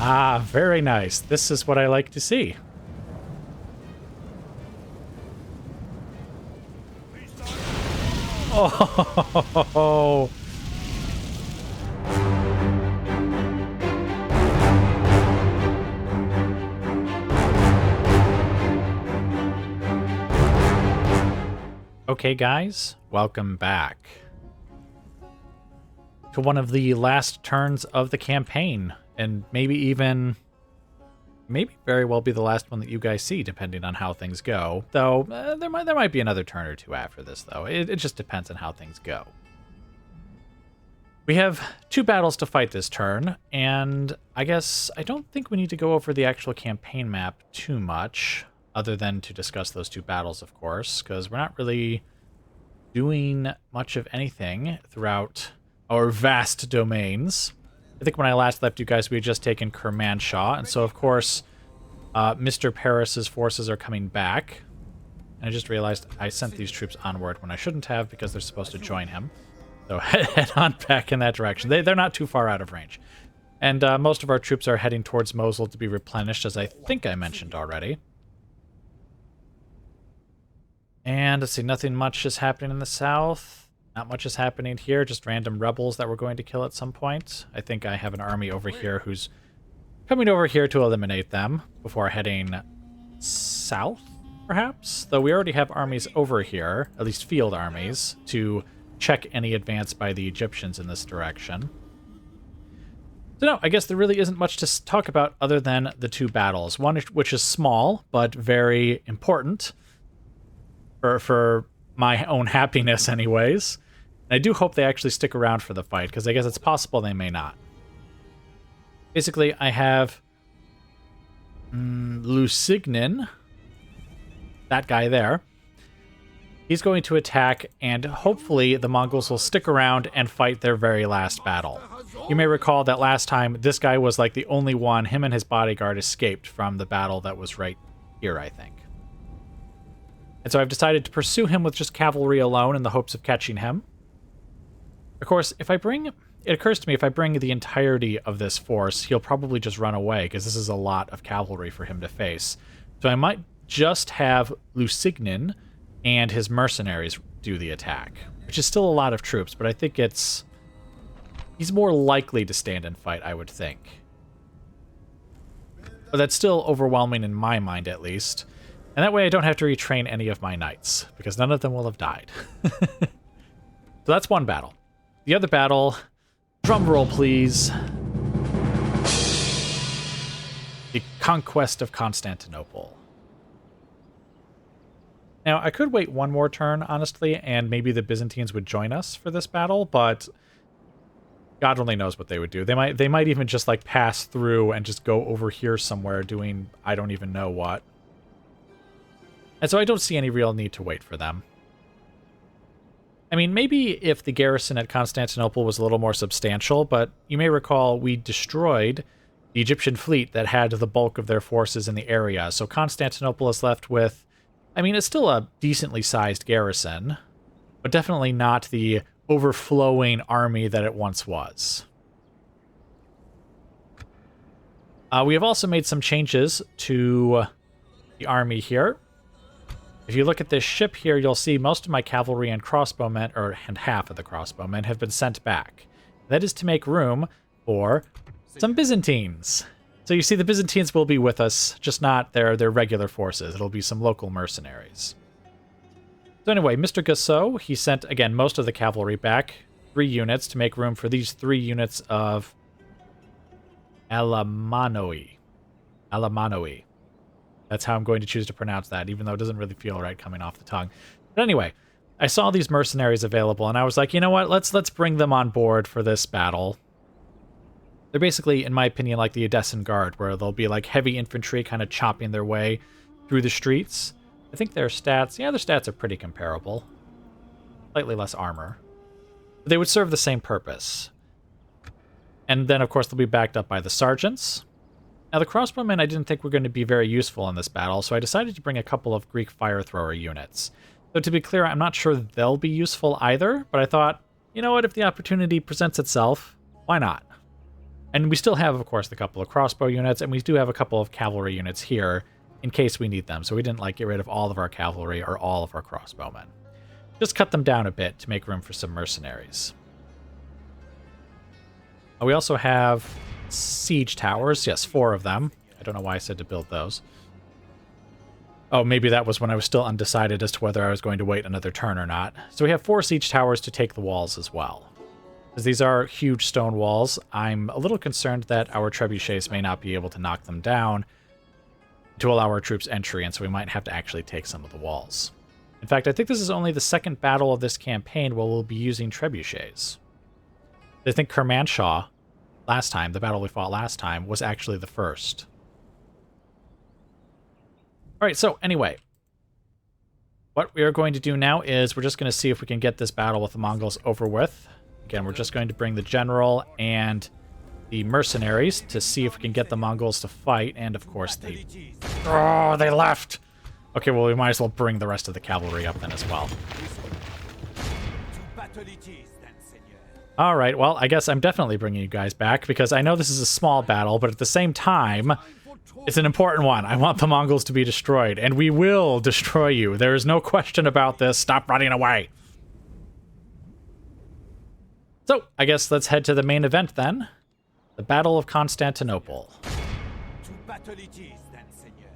Ah, very nice. This is what I like to see. Oh, okay, guys, welcome back to one of the last turns of the campaign, and maybe very well be the last one that you guys see, depending on how things go. Though there might be another turn or two after this, though. It just depends on how things go. We have 2 battles to fight this turn, and I guess I don't think we need to go over the actual campaign map too much, other than to discuss those 2 battles, of course, because we're not really doing much of anything throughout our vast domains. I think when I last left you guys, we had just taken Kermanshah, and so, of course, Mr. Paris's forces are coming back. And I just realized I sent these troops onward when I shouldn't have, because they're supposed to join him. So head on back in that direction. They're not too far out of range. And most of our troops are heading towards Mosul to be replenished, as I think I mentioned already. And let's see, nothing much is happening in the south. Not much is happening here, just random rebels that we're going to kill at some point. I think I have an army over here who's coming over here to eliminate them before heading south, perhaps? Though we already have armies over here, at least field armies, to check any advance by the Egyptians in this direction. So no, I guess there really isn't much to talk about other than the 2 battles. One which is small, but very important for my own happiness anyways. And I do hope they actually stick around for the fight, because I guess it's possible they may not. Basically, I have Lusignan, that guy there. He's going to attack, and hopefully the Mongols will stick around and fight their very last battle. You may recall that last time, this guy was like the only one, him and his bodyguard escaped from the battle that was right here, I think. And so I've decided to pursue him with just cavalry alone in the hopes of catching him. Of course, it occurs to me, if I bring the entirety of this force, he'll probably just run away, because this is a lot of cavalry for him to face. So I might just have Lusignan and his mercenaries do the attack, which is still a lot of troops, but I think he's more likely to stand and fight, I would think. But that's still overwhelming in my mind, at least. And that way I don't have to retrain any of my knights, because none of them will have died. So that's one battle. The other battle, drum roll please. The conquest of Constantinople. Now, I could wait one more turn, honestly, and maybe the Byzantines would join us for this battle, but God only knows what they would do. They might even just like pass through and just go over here somewhere doing I don't even know what. And so I don't see any real need to wait for them. I mean, maybe if the garrison at Constantinople was a little more substantial, but you may recall we destroyed the Egyptian fleet that had the bulk of their forces in the area, so Constantinople is left with, I mean, it's still a decently sized garrison, but definitely not the overflowing army that it once was. We have also made some changes to the army here. If you look at this ship here, you'll see most of my cavalry and crossbowmen, and half of the crossbowmen, have been sent back. That is to make room for some Byzantines. So you see the Byzantines will be with us, just not their regular forces. It'll be some local mercenaries. So anyway, Mr. Gassot, he sent, again, most of the cavalry back, 3 units, to make room for these 3 units of Alamanoi. That's how I'm going to choose to pronounce that, even though it doesn't really feel right coming off the tongue. But anyway, I saw these mercenaries available, and I was like, you know what, let's bring them on board for this battle. They're basically, in my opinion, like the Edessan Guard, where they'll be like heavy infantry kind of chopping their way through the streets. I think their stats are pretty comparable. Slightly less armor. But they would serve the same purpose. And then, of course, they'll be backed up by the sergeants. Now, the crossbowmen I didn't think were going to be very useful in this battle, so I decided to bring a couple of Greek fire thrower units. So to be clear, I'm not sure they'll be useful either, but I thought, you know what, if the opportunity presents itself, why not? And we still have, of course, the couple of crossbow units, and we do have a couple of cavalry units here in case we need them. So we didn't like get rid of all of our cavalry or all of our crossbowmen. Just cut them down a bit to make room for some mercenaries. We also have siege towers. Yes, 4 of them. I don't know why I said to build those. Oh, maybe that was when I was still undecided as to whether I was going to wait another turn or not. So we have 4 siege towers to take the walls as well. As these are huge stone walls, I'm a little concerned that our trebuchets may not be able to knock them down to allow our troops entry, and so we might have to actually take some of the walls. In fact, I think this is only the second battle of this campaign where we'll be using trebuchets. I think Kermanshah, last time, the battle we fought last time, was actually the first. Alright, so anyway, what we are going to do now is we're just going to see if we can get this battle with the Mongols over with. Again, we're just going to bring the general and the mercenaries to see if we can get the Mongols to fight, and of course they... Oh, they left! Okay, well, we might as well bring the rest of the cavalry up then as well. Alright, well, I guess I'm definitely bringing you guys back, because I know this is a small battle, but at the same time, it's an important one. I want the Mongols to be destroyed, and we will destroy you. There is no question about this. Stop running away! So, I guess let's head to the main event then. The Battle of Constantinople. To battle it is, then, Seigneur.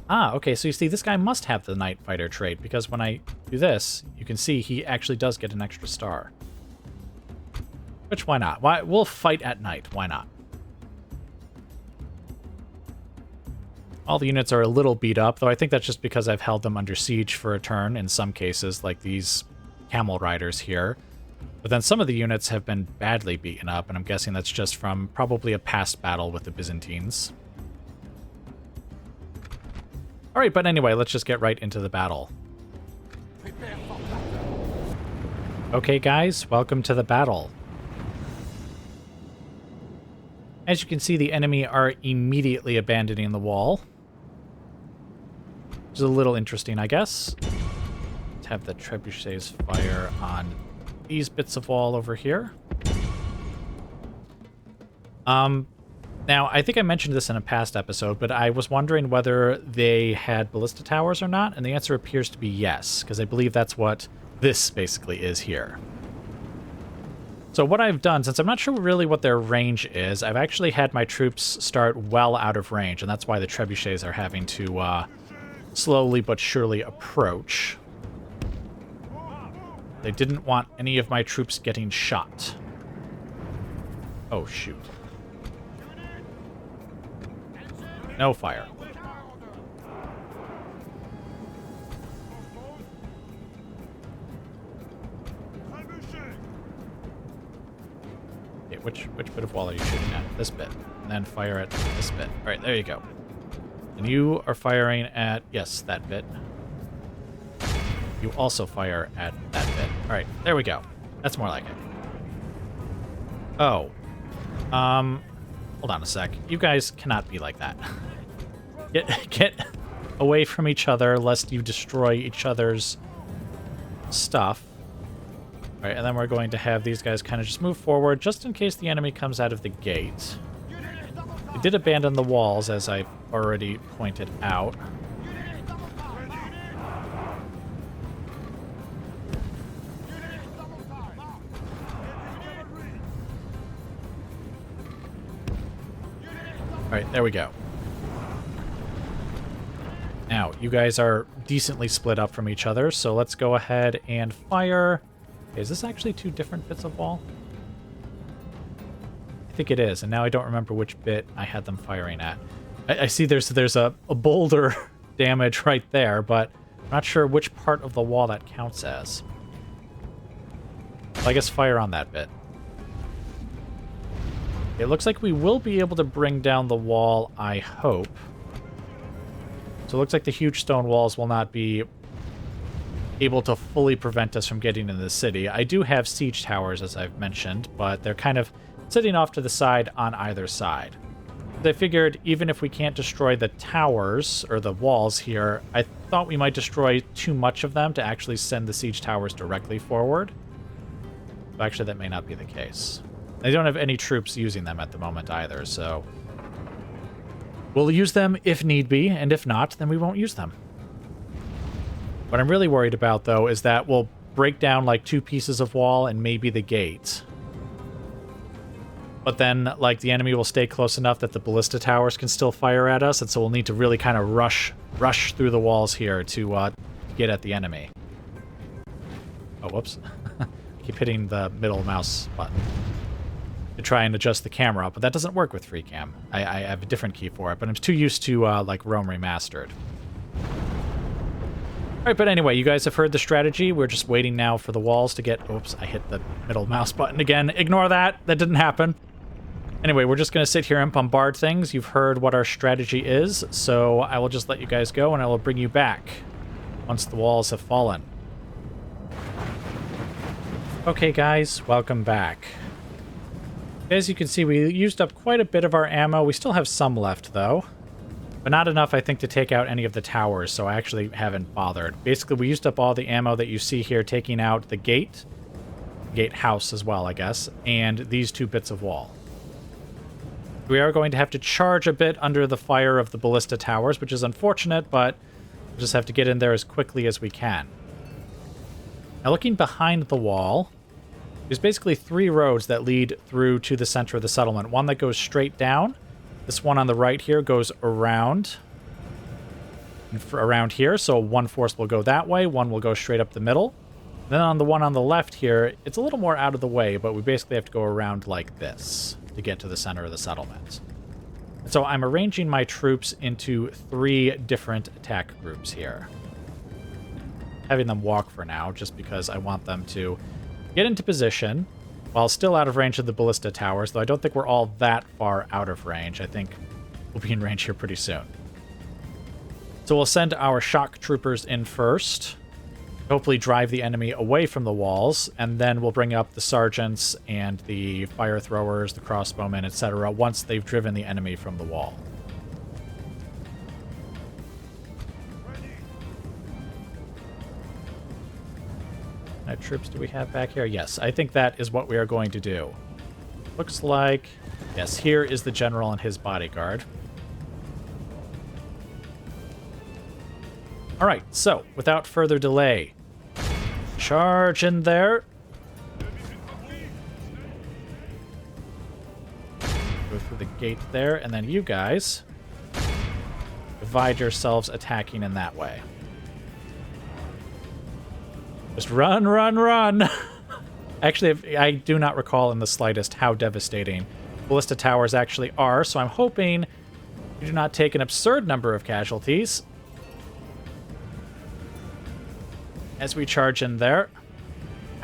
Ah, okay, so you see, this guy must have the Night Fighter trait, because when I do this, you can see he actually does get an extra star. Which, why not? Why, we'll fight at night, why not? All the units are a little beat up, though I think that's just because I've held them under siege for a turn in some cases, like these camel riders here. But then some of the units have been badly beaten up, and I'm guessing that's just from probably a past battle with the Byzantines. Alright, but anyway, let's just get right into the battle. Okay, guys, welcome to the battle. As you can see, the enemy are immediately abandoning the wall. Which is a little interesting, I guess. Let's have the trebuchets fire on these bits of wall over here. Now, I think I mentioned this in a past episode, but I was wondering whether they had ballista towers or not, and the answer appears to be yes, because I believe that's what this basically is here. So what I've done, since I'm not sure really what their range is, I've actually had my troops start well out of range, and that's why the trebuchets are having to slowly but surely approach. They didn't want any of my troops getting shot. Oh, shoot. No fire. Okay, which bit of wall are you shooting at? This bit. And then fire at this bit. Alright, there you go. And you are firing at, yes, that bit. You also fire at that bit. Alright, there we go. That's more like it. Oh. Hold on a sec. You guys cannot be like that. Get away from each other, lest you destroy each other's stuff. Alright, and then we're going to have these guys kind of just move forward, just in case the enemy comes out of the gate. They did abandon the walls, as I've already pointed out. Alright, there we go. Now, you guys are decently split up from each other, so let's go ahead and fire. Okay, is this actually 2 different bits of wall? I think it is, and now I don't remember which bit I had them firing at. I see there's a boulder damage right there, but I'm not sure which part of the wall that counts as. So I guess fire on that bit. It looks like we will be able to bring down the wall, I hope. So it looks like the huge stone walls will not be able to fully prevent us from getting into the city. I do have siege towers, as I've mentioned, but they're kind of sitting off to the side on either side. I figured even if we can't destroy the towers, or the walls here, I thought we might destroy too much of them to actually send the siege towers directly forward. Actually, that may not be the case. They don't have any troops using them at the moment either, so we'll use them if need be, and if not, then we won't use them. What I'm really worried about, though, is that we'll break down like 2 pieces of wall and maybe the gate. But then, like, the enemy will stay close enough that the ballista towers can still fire at us, and so we'll need to really kind of rush through the walls here to get at the enemy. Oh, whoops. Keep hitting the middle mouse button to try and adjust the camera, but that doesn't work with FreeCam. I have a different key for it, but I'm too used to, like, Rome Remastered. Alright, but anyway, you guys have heard the strategy. We're just waiting now for the walls to get... Oops, I hit the middle mouse button again. Ignore that. That didn't happen. Anyway, we're just going to sit here and bombard things. You've heard what our strategy is, so I will just let you guys go, and I will bring you back once the walls have fallen. Okay, guys, welcome back. As you can see, we used up quite a bit of our ammo. We still have some left, though. But not enough, I think, to take out any of the towers, so I actually haven't bothered. Basically, we used up all the ammo that you see here, taking out the gatehouse as well, I guess, and these 2 bits of wall. We are going to have to charge a bit under the fire of the ballista towers, which is unfortunate, but we'll just have to get in there as quickly as we can. Now, looking behind the wall, there's basically 3 roads that lead through to the center of the settlement. One that goes straight down. This one on the right here goes around here, so one force will go that way, one will go straight up the middle. Then on the one on the left here, it's a little more out of the way, but we basically have to go around like this to get to the center of the settlement. And so I'm arranging my troops into 3 different attack groups here. Having them walk for now, just because I want them to get into position while still out of range of the ballista towers, though I don't think we're all that far out of range. I think we'll be in range here pretty soon. So we'll send our shock troopers in first, hopefully drive the enemy away from the walls, and then we'll bring up the sergeants and the fire throwers, the crossbowmen, etc. once they've driven the enemy from the wall. What troops do we have back here? Yes, I think that is what we are going to do. Looks like... Yes, here is the general and his bodyguard. Alright, so, without further delay, charge in there. Go through the gate there, and then you guys divide yourselves attacking in that way. Just run, run, run! Actually, I do not recall in the slightest how devastating ballista towers actually are, so I'm hoping you do not take an absurd number of casualties as we charge in there.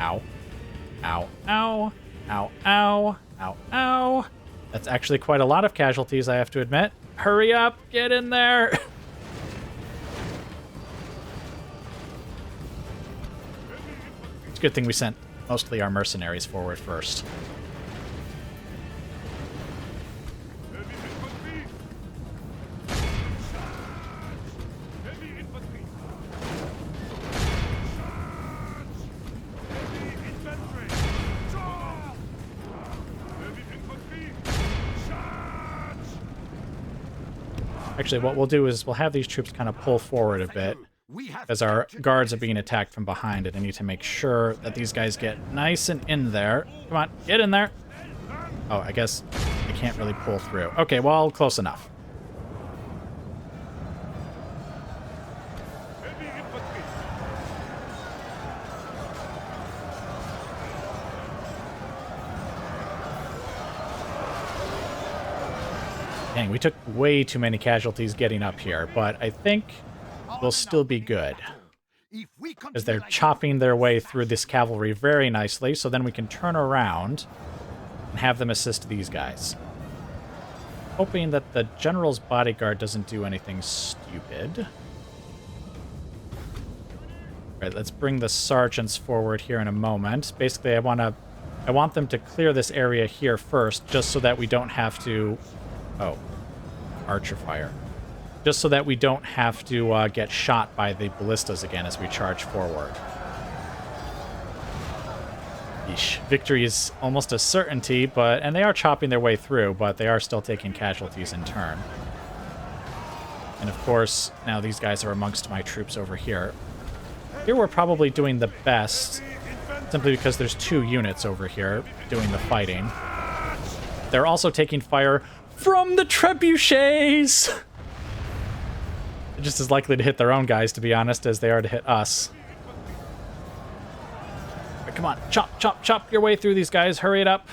Ow. Ow, ow. Ow, ow. Ow, ow. That's actually quite a lot of casualties, I have to admit. Hurry up! Get in there! Good thing we sent mostly our mercenaries forward first. Actually, what we'll do is we'll have these troops kind of pull forward a bit, as our guards are being attacked from behind it. I need to make sure that these guys get nice and in there. Come on, get in there. Oh, I guess I can't really pull through. Okay, well, close enough. Dang, we took way too many casualties getting up here, but I think we'll still be good, as they're chopping their way through this cavalry very nicely, so then we can turn around and have them assist these guys. Hoping that the general's bodyguard doesn't do anything stupid. Alright, let's bring the sergeants forward here in a moment. Basically, I want them to clear this area here first, just so that we don't have to... Oh, archer fire. Just so that we don't have to get shot by the ballistas again as we charge forward. Yeesh. Victory is almost a certainty, and they are chopping their way through, but they are still taking casualties in turn. And of course, now these guys are amongst my troops over here. Here we're probably doing the best, simply because there's 2 units over here doing the fighting. They're also taking fire from the trebuchets! They're just as likely to hit their own guys, to be honest, as they are to hit us. All right, come on, chop, chop, chop your way through these guys. Hurry it up.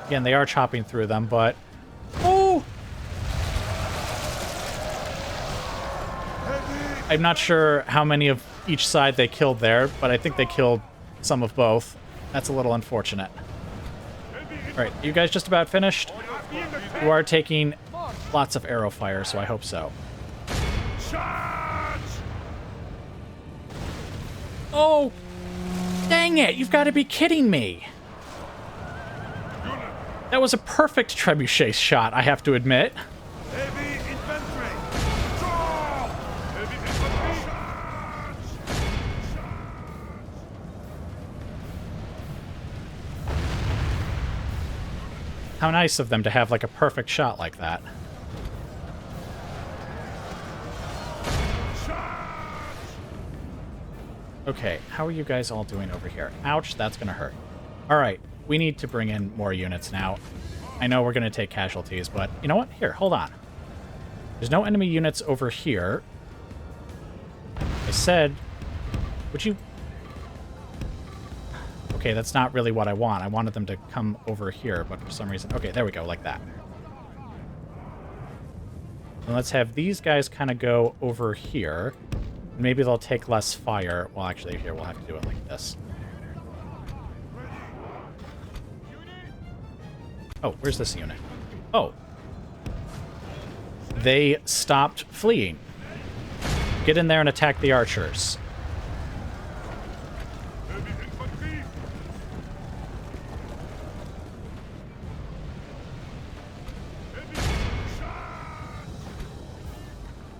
Again, they are chopping through them, but... Oh! I'm not sure how many of each side they killed there, but I think they killed some of both. That's a little unfortunate. Alright, you guys just about finished? You are taking lots of arrow fire, so I hope so. Oh! Dang it! You've got to be kidding me! That was a perfect trebuchet shot, I have to admit. Heavy infantry! Draw! Heavy infantry! How nice of them to have, like, a perfect shot like that. Okay, how are you guys all doing over here? Ouch, that's gonna hurt. Alright, we need to bring in more units now. I know we're gonna take casualties, but you know what? Here, hold on. There's no enemy units over here. I said, would you... Okay, that's not really what I want. I wanted them to come over here, but for some reason... Okay, there we go, like that. And let's have these guys kind of go over here. Maybe they'll take less fire. Well, actually, here, we'll have to do it like this. Oh, where's this unit? Oh. They stopped fleeing. Get in there and attack the archers.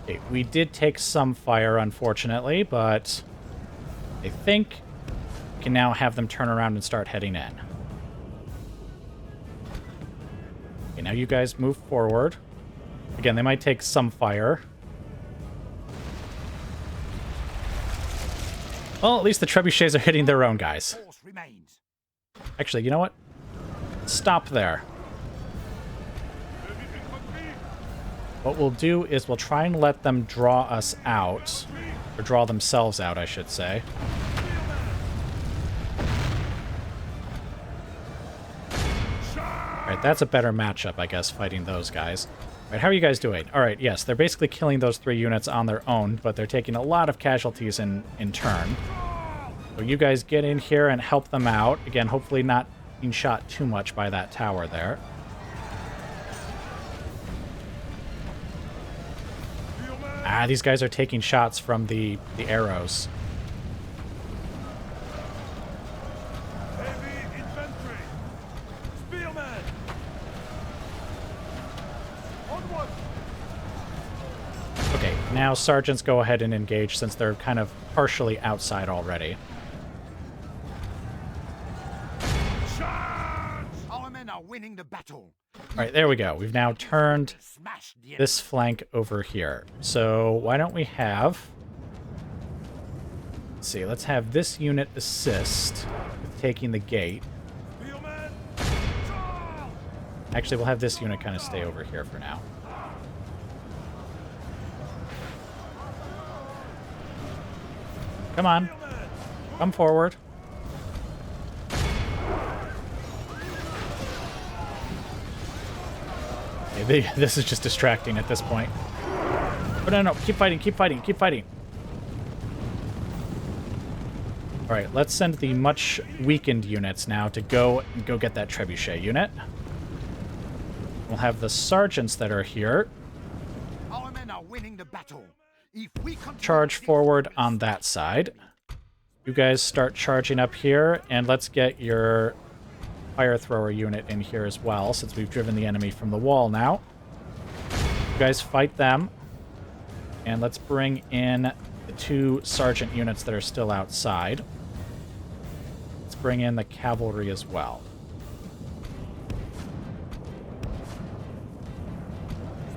Okay, we did take some fire, unfortunately, but I think we can now have them turn around and start heading in. Okay, now you guys move forward. Again, they might take some fire. Well, at least the trebuchets are hitting their own guys. Actually, you know what? Stop there. What we'll do is we'll try and let them draw us out. Or draw themselves out, I should say. Alright, that's a better matchup, I guess, fighting those guys. Alright, how are you guys doing? Alright, yes, they're basically killing those 3 units on their own, but they're taking a lot of casualties in turn. So you guys get in here and help them out. Again, hopefully not being shot too much by that tower there. Ah, these guys are taking shots from the arrows. Heavy infantry! Spearmen! Onward! Okay, now sergeants go ahead and engage since they're kind of partially outside already. Charge! Our men are winning the battle. Alright, there we go. We've now turned this flank over here. So why don't we have... Let's see, let's have this unit assist with taking the gate. Actually, we'll have this unit kind of stay over here for now. Come on. Come forward. Okay, this is just distracting at this point. Oh, no, no. Keep fighting, keep fighting, keep fighting. Alright, let's send the much weakened units now to go get that trebuchet unit. We'll have the sergeants that are here Our men are winning the battle. If we charge forward on that side. You guys start charging up here, and let's get your fire thrower unit in here as well, since we've driven the enemy from the wall now. You guys fight them. And let's bring in the 2 sergeant units that are still outside. Let's bring in the cavalry as well.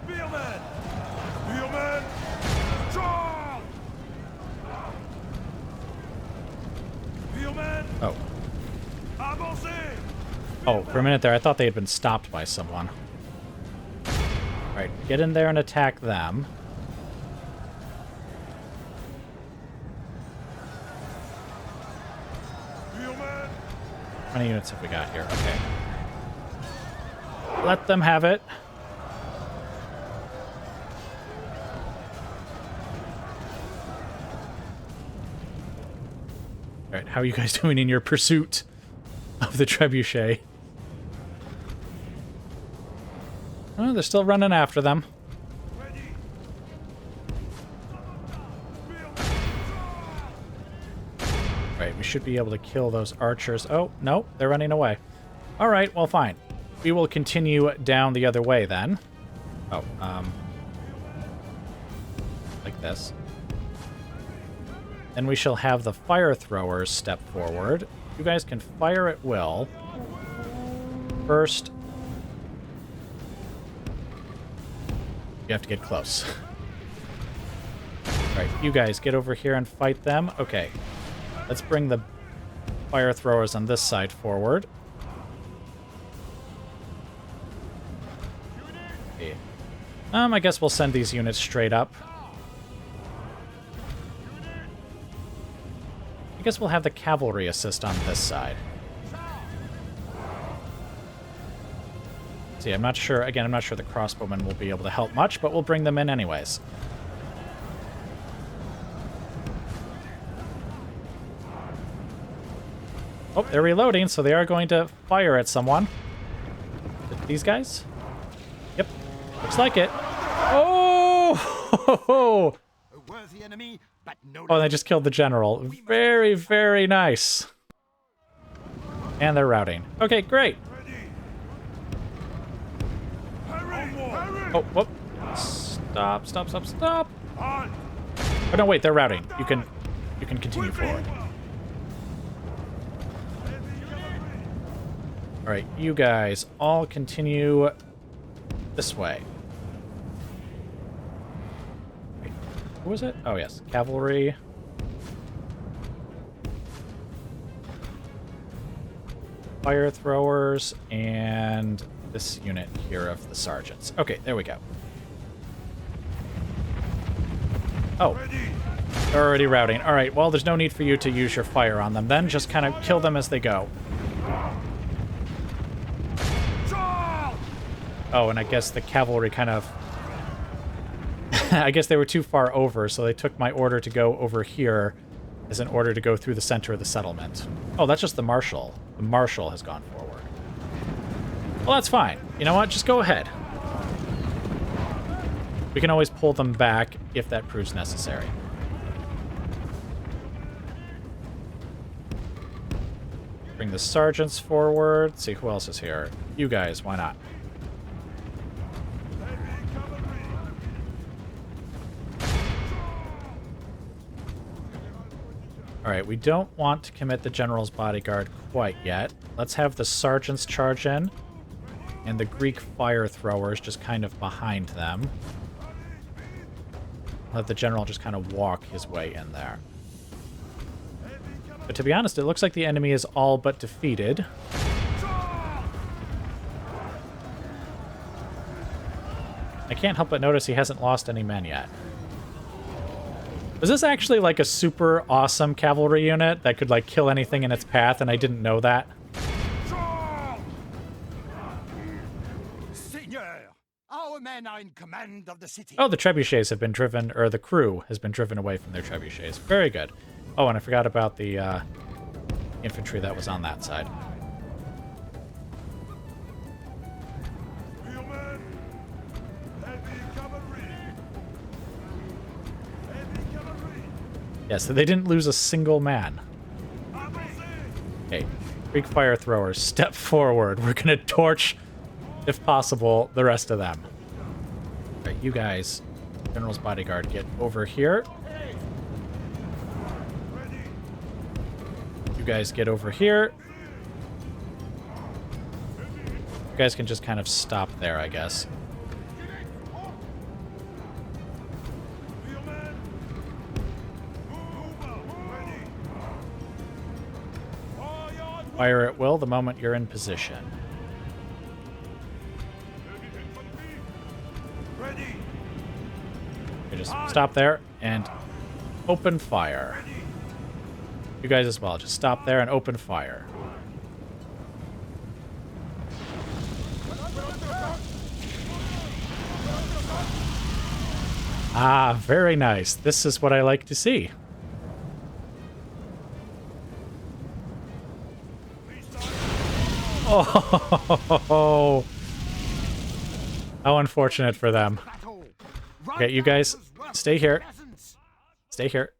Spearman! Spearman! Charge! Spearman! Oh. Avancez! Oh, for a minute there, I thought they had been stopped by someone. Alright, get in there and attack them. Spearman! How many units have we got here? Okay. Let them have it. Alright, how are you guys doing in your pursuit of the trebuchet? Oh, they're still running after them. Ready! Right, we should be able to kill those archers. Oh, no, they're running away. All right, well, fine. We will continue down the other way then. Oh, like this. Then we shall have the fire throwers step forward. You guys can fire at will. First, you have to get close. Right, you guys get over here and fight them. Okay, let's bring the fire throwers on this side forward. Okay. I guess we'll send these units straight up. I guess we'll have the cavalry assist on this side. See, I'm not sure, again, I'm not sure the crossbowmen will be able to help much, but we'll bring them in anyways. Oh, they're reloading, so they are going to fire at someone. These guys? Yep. Looks like it. Oh! A worthy enemy, but no Oh, they just killed the general. Very, very nice. And they're routing. Okay, great. Oh, whoop. Stop, stop, stop, stop. Oh, no, wait, they're routing. You can continue forward. All right, you guys all continue this way. Wait, who was it? Oh, yes, cavalry. Fire throwers, and this unit here of the sergeants. Okay, there we go. Oh, they're already routing. All right, well, there's no need for you to use your fire on them then. Just kind of kill them as they go. Oh, and I guess the cavalry kind of... I guess they were too far over, so they took my order to go over here as an order to go through the center of the settlement. Oh, that's just the marshal. The marshal has gone forward. Well, that's fine. You know what? Just go ahead. We can always pull them back if that proves necessary. Bring the sergeants forward. Let's see who else is here. You guys, why not? All right, we don't want to commit the general's bodyguard quite yet. Let's have the sergeants charge in, and the Greek fire throwers just kind of behind them. Let the general just kind of walk his way in there. But to be honest, it looks like the enemy is all but defeated. I can't help but notice he hasn't lost any men yet. Was this actually like a super awesome cavalry unit that could like kill anything in its path and I didn't know that? Seigneur, our men are in command of the city. Oh, the trebuchets have been driven, or the crew has been driven away from their trebuchets. Very good. Oh, and I forgot about the infantry that was on that side. Yeah, so they didn't lose a single man. Okay, Greek fire throwers, step forward. We're gonna torch, if possible, the rest of them. All right, you guys, General's bodyguard, get over here. You guys get over here. You guys can just kind of stop there, I guess. Fire at will the moment you're in position. Okay, just stop there and open fire. You guys as well. Just stop there and open fire. Ah, very nice. This is what I like to see. Oh, how unfortunate for them. Okay, you guys, stay here. Stay here.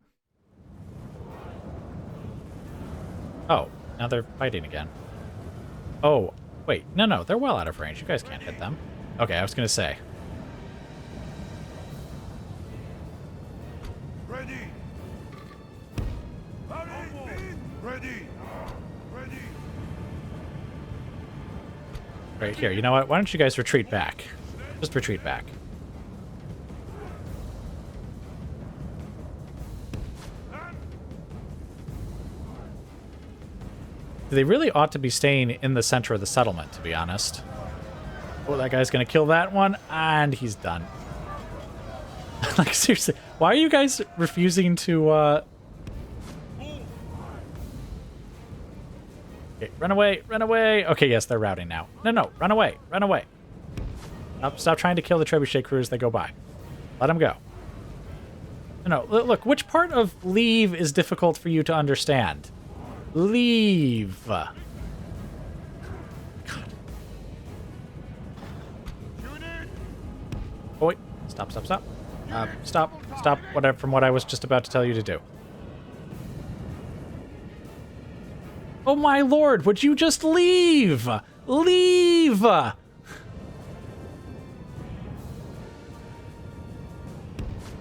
Oh, now they're fighting again. Oh, wait. No, they're well out of range. You guys can't hit them. Okay, I was going to say. Ready. Ready. Right here. You know what? Why don't you guys retreat back? Just retreat back. They really ought to be staying in the center of the settlement, to be honest. Oh, that guy's gonna kill that one, and he's done. Like, seriously, why are you guys refusing to, Okay, run away, run away! Okay, yes, they're routing now. No, run away, run away. Stop trying to kill the trebuchet crew as they go by. Let them go. No, look, which part of leave is difficult for you to understand? Leave. God. Oh, wait. Stop. Stop. Whatever from what I was just about to tell you to do. Oh, my lord. Would you just leave? Leave.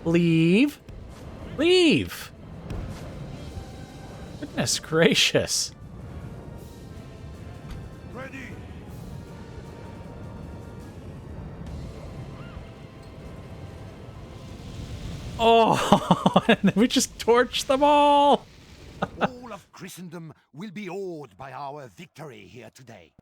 Leave. Leave. Goodness gracious. Ready. Oh, and then we just torched them all. All of Christendom will be awed by our victory here today.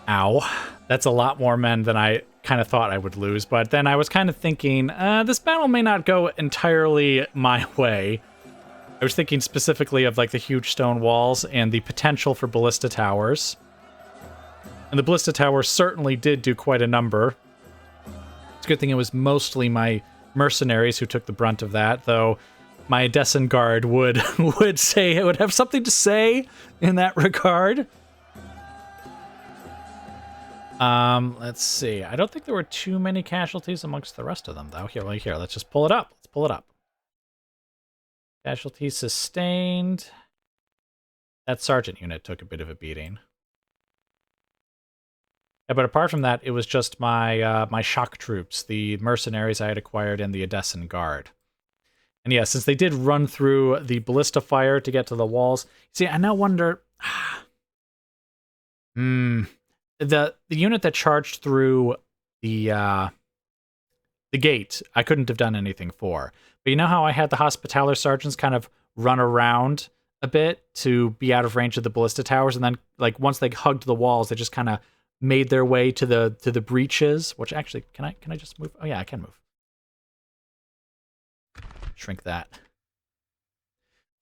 Ow. That's a lot more men than I kind of thought I would lose, but then I was kind of thinking, this battle may not go entirely my way. I was thinking specifically of like the huge stone walls and the potential for ballista towers. And the ballista towers certainly did do quite a number. It's a good thing it was mostly my mercenaries who took the brunt of that, though my Edessan guard would have something to say in that regard. Let's see. I don't think there were too many casualties amongst the rest of them, though. Here, let's just pull it up. Let's pull it up. Casualties sustained. That sergeant unit took a bit of a beating. Yeah, but apart from that, it was just my my shock troops, the mercenaries I had acquired, and the Edessan guard. And yeah, since they did run through the ballista fire to get to the walls, see, I now wonder. The unit that charged through the gate, I couldn't have done anything for. But you know how I had the Hospitaller sergeants kind of run around a bit to be out of range of the ballista towers, and then like once they hugged the walls, they just kind of made their way to the breaches. Which actually, can I just move? Oh yeah, I can move. Shrink that.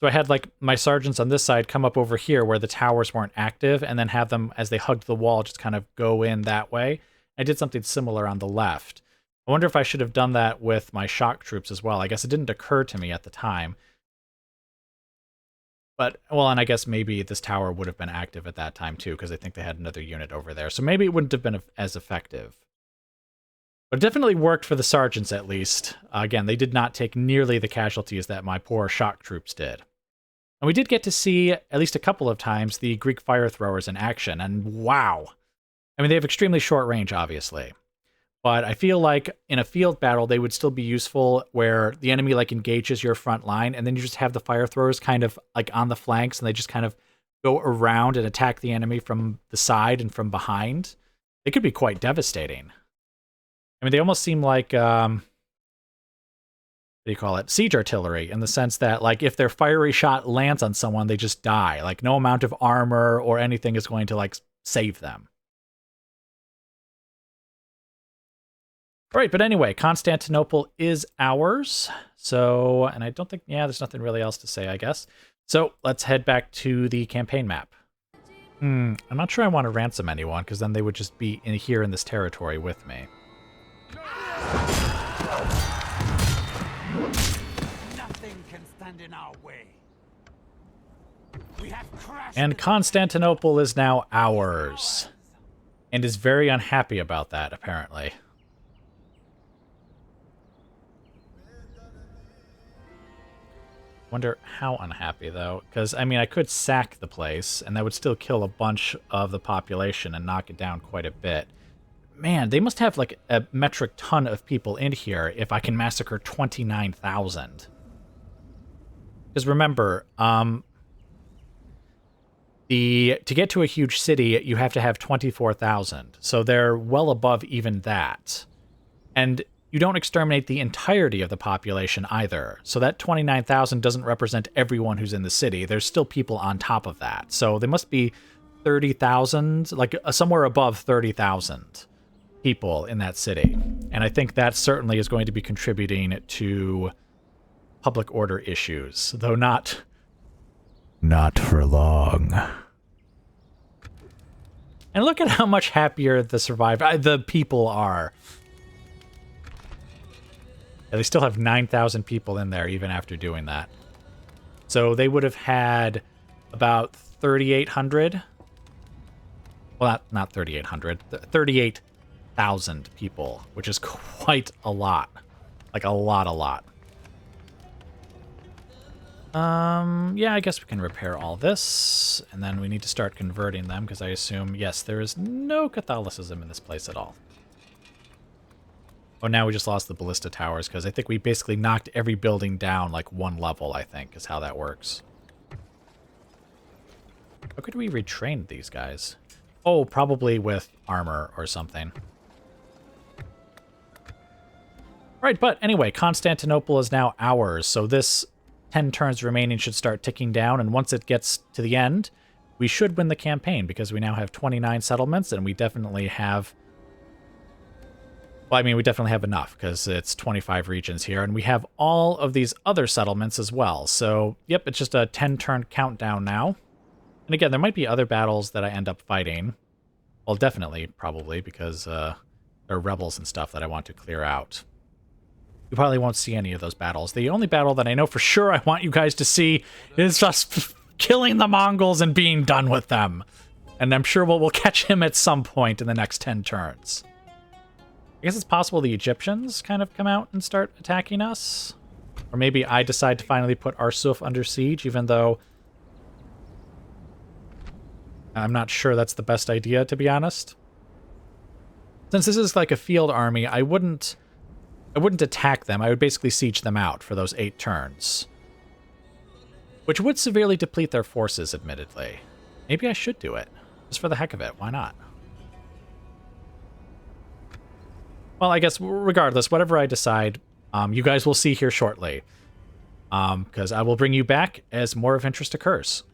So I had like my sergeants on this side come up over here where the towers weren't active, and then have them, as they hugged the wall, just kind of go in that way. I did something similar on the left. I wonder if I should have done that with my shock troops as well. I guess it didn't occur to me at the time. But, well, and I guess maybe this tower would have been active at that time too, because I think they had another unit over there. So maybe it wouldn't have been as effective. But it definitely worked for the sergeants, at least. Again, they did not take nearly the casualties that my poor shock troops did. And we did get to see, at least a couple of times, the Greek fire throwers in action, and wow. I mean, they have extremely short range, obviously. But I feel like in a field battle, they would still be useful where the enemy like engages your front line, and then you just have the fire throwers kind of like on the flanks, and they just kind of go around and attack the enemy from the side and from behind. It could be quite devastating. I mean, they almost seem like, what do you call it? Siege artillery, in the sense that, like, if their fiery shot lands on someone, they just die. Like, no amount of armor or anything is going to, like, save them. All right, but anyway, Constantinople is ours. So, and I don't think, yeah, there's nothing really else to say, I guess. So, let's head back to the campaign map. I'm not sure I want to ransom anyone, because then they would just be here in this territory with me. Nothing can stand in our way. We have crashed. And Constantinople is now ours. And is very unhappy about that, apparently. Wonder how unhappy, though, because, I mean, I could sack the place, and that would still kill a bunch of the population and knock it down quite a bit. Man, they must have, like, a metric ton of people in here if I can massacre 29,000. Because remember, to get to a huge city, you have to have 24,000, so they're well above even that. And you don't exterminate the entirety of the population either. So that 29,000 doesn't represent everyone who's in the city. There's still people on top of that. So there must be 30,000, like somewhere above 30,000 people in that city. And I think that certainly is going to be contributing to public order issues, though not for long. And look at how much happier the people are. Yeah, they still have 9,000 people in there even after doing that. So they would have had about 3,800. Well, not 3,800. 38,000 people, which is quite a lot. Like a lot. Yeah, I guess we can repair all this. And then we need to start converting them because I assume, yes, there is no Catholicism in this place at all. Oh, now we just lost the ballista towers, because I think we basically knocked every building down like one level, I think, is how that works. How could we retrain these guys? Oh, probably with armor or something. Right, but anyway, Constantinople is now ours, so this 10 turns remaining should start ticking down, and once it gets to the end, we should win the campaign, because we now have 29 settlements, and we definitely have... Well, I mean, we definitely have enough, because it's 25 regions here, and we have all of these other settlements as well. So, yep, it's just a 10-turn countdown now. And again, there might be other battles that I end up fighting. Well, definitely, probably, because there are rebels and stuff that I want to clear out. You probably won't see any of those battles. The only battle that I know for sure I want you guys to see is just killing the Mongols and being done with them. And I'm sure we'll catch him at some point in the next 10 turns. I guess it's possible the Egyptians kind of come out and start attacking us. Or maybe I decide to finally put Arsuf under siege, even though I'm not sure that's the best idea, to be honest. Since this is like a field army, I wouldn't attack them. I would basically siege them out for those 8 turns. Which would severely deplete their forces, admittedly. Maybe I should do it. Just for the heck of it. Why not? Well, I guess regardless, whatever I decide, you guys will see here shortly. Because I will bring you back as more of interest occurs.